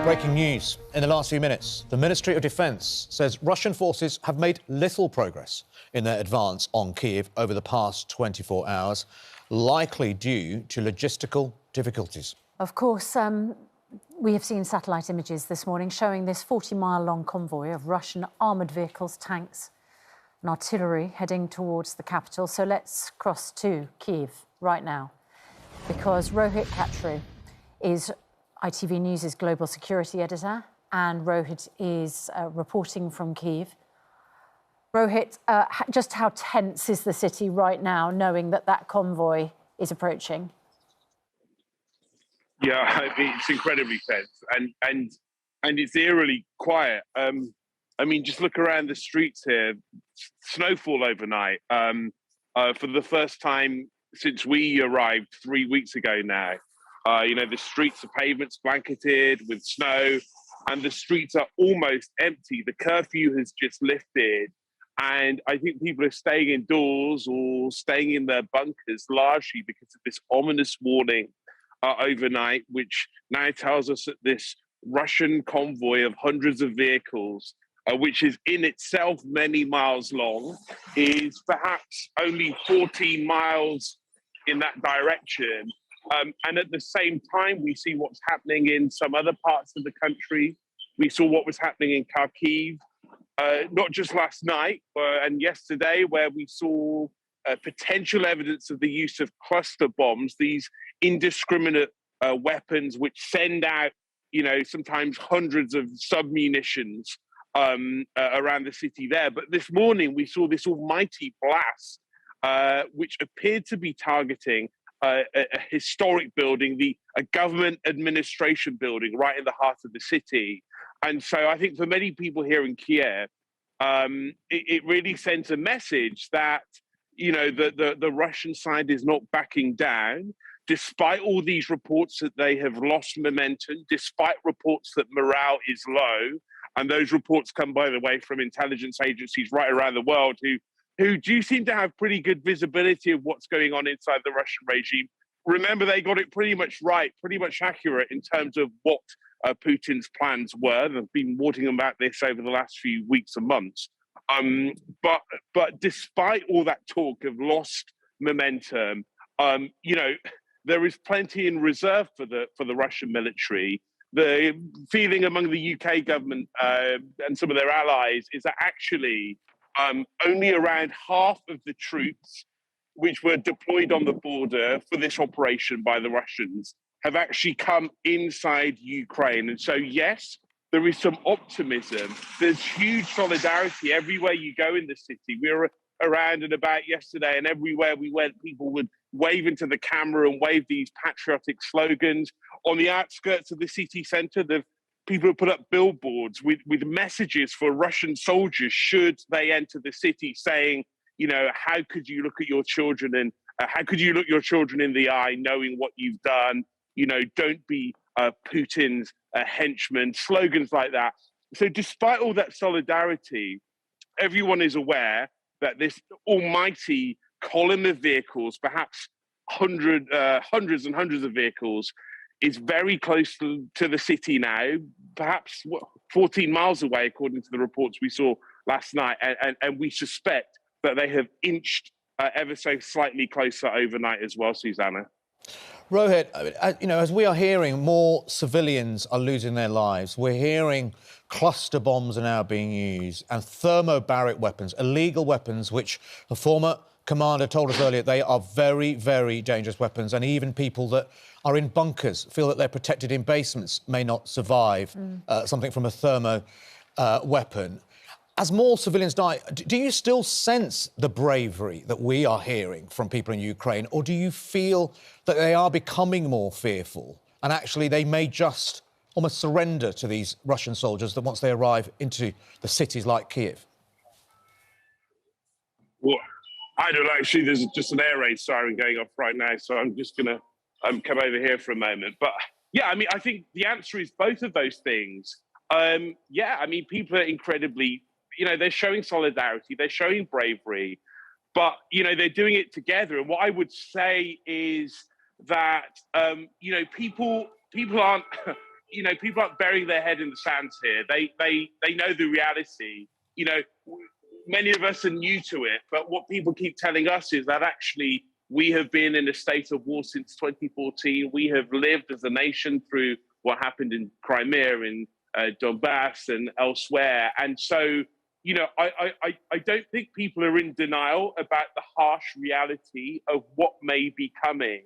Breaking news in the last few minutes. The Ministry of Defence says Russian forces have made little progress in their advance on Kyiv over the past 24 hours, likely due to logistical difficulties. Of course, we have seen satellite images this morning showing this 40-mile-long convoy of Russian armoured vehicles, tanks and artillery heading towards the capital. So let's cross to Kyiv right now, because Rohit Kachroo is ITV News' global security editor, and Rohit is reporting from Kyiv. Rohit, just how tense is the city right now, knowing that that convoy is approaching? Yeah, it's incredibly tense, and it's eerily quiet. I mean, just look around the streets here. Snowfall overnight. For the first time since we arrived 3 weeks ago now. You know, the streets, the pavements blanketed with snow, and the streets are almost empty. The curfew has just lifted, and I think people are staying indoors or staying in their bunkers largely because of this ominous warning overnight, which now tells us that this Russian convoy of hundreds of vehicles, which is in itself many miles long, is perhaps only 14 miles in that direction. And at the same time, we see what's happening in some other parts of the country. We saw what was happening in Kharkiv, not just last night and yesterday, where we saw potential evidence of the use of cluster bombs, these indiscriminate weapons which send out, you know, sometimes hundreds of submunitions around the city there. But this morning, we saw this almighty blast, which appeared to be targeting a historic building, a government administration building right in the heart of the city. And so I think for many people here in Kyiv, it really sends a message that, you know, the Russian side is not backing down, despite all these reports that they have lost momentum, despite reports that morale is low. And those reports come, by the way, from intelligence agencies right around the world who do seem to have pretty good visibility of what's going on inside the Russian regime. Remember, they got it pretty much right, pretty much accurate in terms of what Putin's plans were. They've been warning about this over the last few weeks and months. But despite all that talk of lost momentum, you know, there is plenty in reserve for the Russian military. The feeling among the UK government and some of their allies is that actually only around half of the troops which were deployed on the border for this operation by the Russians have actually come inside Ukraine. And so, yes, there is some optimism. There's huge solidarity everywhere you go in the city. We were around and about yesterday, and everywhere we went, people would wave into the camera and wave these patriotic slogans. On the outskirts of the city centre, people have put up billboards with messages for Russian soldiers should they enter the city, saying, you know, how could you look at your children and how could you look your children in the eye knowing what you've done? You know, don't be Putin's henchman, slogans like that. So despite all that solidarity, everyone is aware that this almighty column of vehicles, perhaps hundreds and hundreds of vehicles, is very close to the city now, perhaps 14 miles away, according to the reports we saw last night. And we suspect that they have inched ever so slightly closer overnight as well, Susanna. Rohit, you know, as we are hearing, more civilians are losing their lives. We're hearing cluster bombs are now being used and thermobaric weapons, illegal weapons, which a former commander told us earlier, they are very, very dangerous weapons. And even people that are in bunkers feel that they're protected in basements may not survive something from a thermo weapon. As more civilians die, do you still sense the bravery that we are hearing from people in Ukraine, or do you feel that they are becoming more fearful and actually they may just almost surrender to these Russian soldiers that once they arrive into the cities like Kyiv? Well, I don't actually. There's just an air raid siren going off right now, so I'm just going to come over here for a moment. But yeah, I mean, I think the answer is both of those things. Yeah, I mean, people are incredibly, you know, they're showing solidarity, they're showing bravery, but, you know, they're doing it together. And what I would say is that, you know, people aren't people aren't burying their head in the sands here. They know the reality. Many of us are new to it, but what people keep telling us is that actually we have been in a state of war since 2014. We have lived as a nation through what happened in Crimea, in Donbass, and elsewhere. And so, I don't think people are in denial about the harsh reality of what may be coming.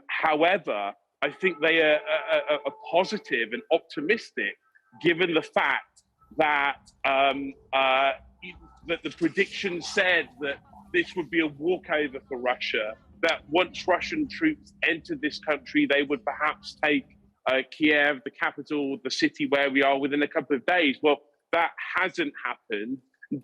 However, I think they are positive and optimistic, given the fact that that the prediction said that this would be a walkover for Russia, that once Russian troops entered this country, they would perhaps take Kyiv, the capital, the city where we are, within a couple of days. Well, that hasn't happened.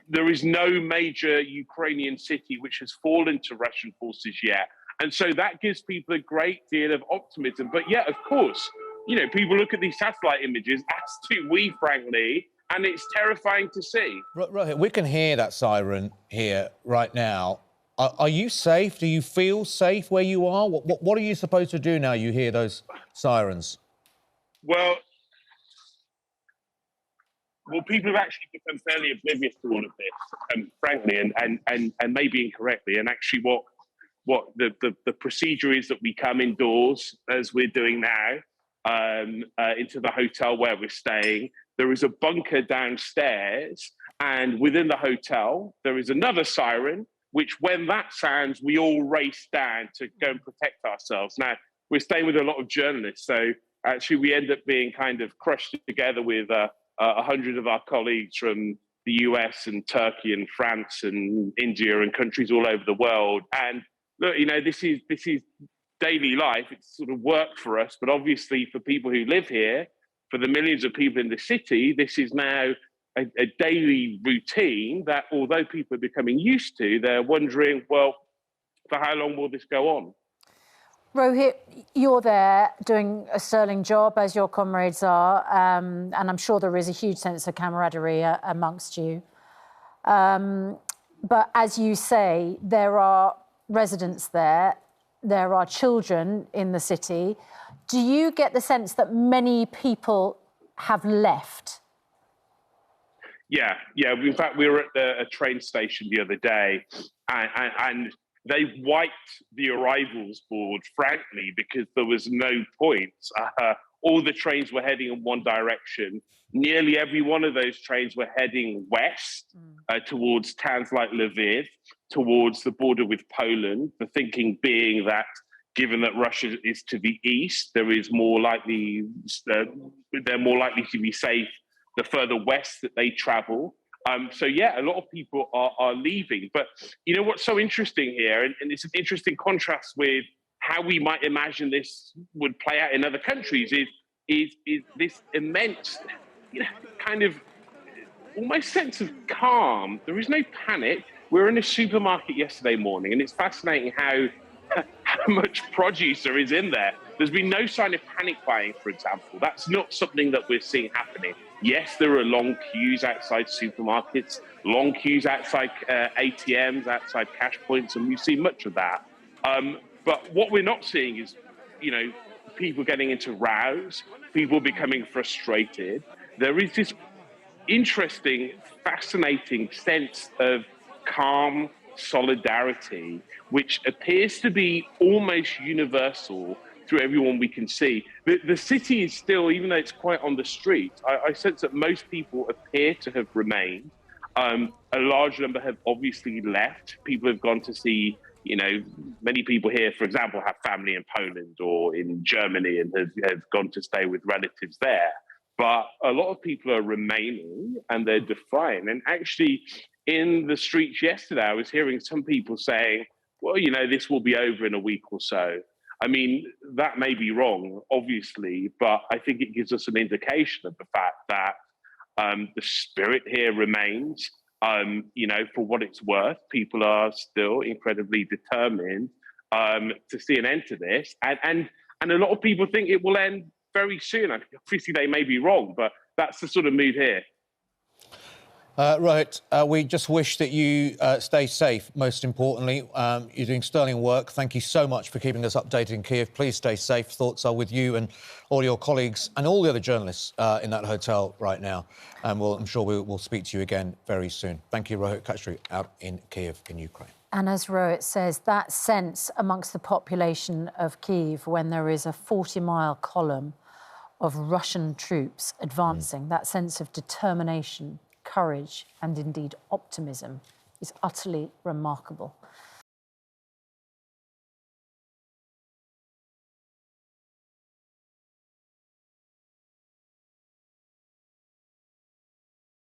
There is no major Ukrainian city which has fallen to Russian forces yet. And so that gives people a great deal of optimism. But yeah, of course, people look at these satellite images, as do we, frankly, and it's terrifying to see. Rohit, we can hear that siren here right now. Are you safe? Do you feel safe where you are? What are you supposed to do now you hear those sirens? Well, people have actually become fairly oblivious to all of this, frankly, and maybe incorrectly. And actually, what the procedure is that we come indoors, as we're doing now, into the hotel where we're staying. There is a bunker downstairs, and within the hotel, there is another siren, which when that sounds, we all race down to go and protect ourselves. Now, we're staying with a lot of journalists, so actually we end up being kind of crushed together with 100 of our colleagues from the US and Turkey and France and India and countries all over the world. And look, this is daily life. It's sort of work for us, but obviously for people who live here, for the millions of people in the city, this is now a daily routine that, although people are becoming used to, they're wondering, well, for how long will this go on? Rohit, you're there doing a sterling job, as your comrades are, and I'm sure there is a huge sense of camaraderie amongst you. But as you say, there are residents there, there are children in the city. Do you get the sense that many people have left? Yeah. In fact, we were at a train station the other day, and they wiped the arrivals board, frankly, because there was no point. All the trains were heading in one direction. Nearly every one of those trains were heading west towards towns like Lviv, towards the border with Poland. The thinking being that, given that Russia is to the east, they're more likely to be safe the further west that they travel. So yeah, a lot of people are leaving. But you know what's so interesting here, and it's an interesting contrast with how we might imagine this would play out in other countries, is this immense, kind of almost sense of calm. There is no panic. We were in a supermarket yesterday morning, and it's fascinating how much produce there is in there. There's been no sign of panic buying, for example. That's not something that we're seeing happening. Yes, there are long queues outside supermarkets, long queues outside ATMs, outside cash points, and we've seen much of that. But what we're not seeing is, people getting into rows, people becoming frustrated. There is this interesting, fascinating sense of calm solidarity, which appears to be almost universal through everyone we can see. The city is still, even though it's quiet on the street, I sense that most people appear to have remained. A large number have obviously left. People have gone to see, many people here, for example, have family in Poland or in Germany and have gone to stay with relatives there. But a lot of people are remaining and they're defiant. And actually, in the streets yesterday, I was hearing some people saying, well, this will be over in a week or so. I mean, that may be wrong, obviously, but I think it gives us an indication of the fact that the spirit here remains. For what it's worth, people are still incredibly determined to see an end to this. And a lot of people think it will end very soon. Obviously, they may be wrong, but that's the sort of mood here. Rohit, we just wish that you stay safe, most importantly. You're doing sterling work. Thank you so much for keeping us updated in Kyiv. Please stay safe. Thoughts are with you and all your colleagues and all the other journalists in that hotel right now. And I'm sure we'll speak to you again very soon. Thank you, Rohit Kachroo, out in Kyiv in Ukraine. And as Rohit says, that sense amongst the population of Kyiv when there is a 40-mile column of Russian troops advancing, that sense of determination, courage and indeed optimism is utterly remarkable.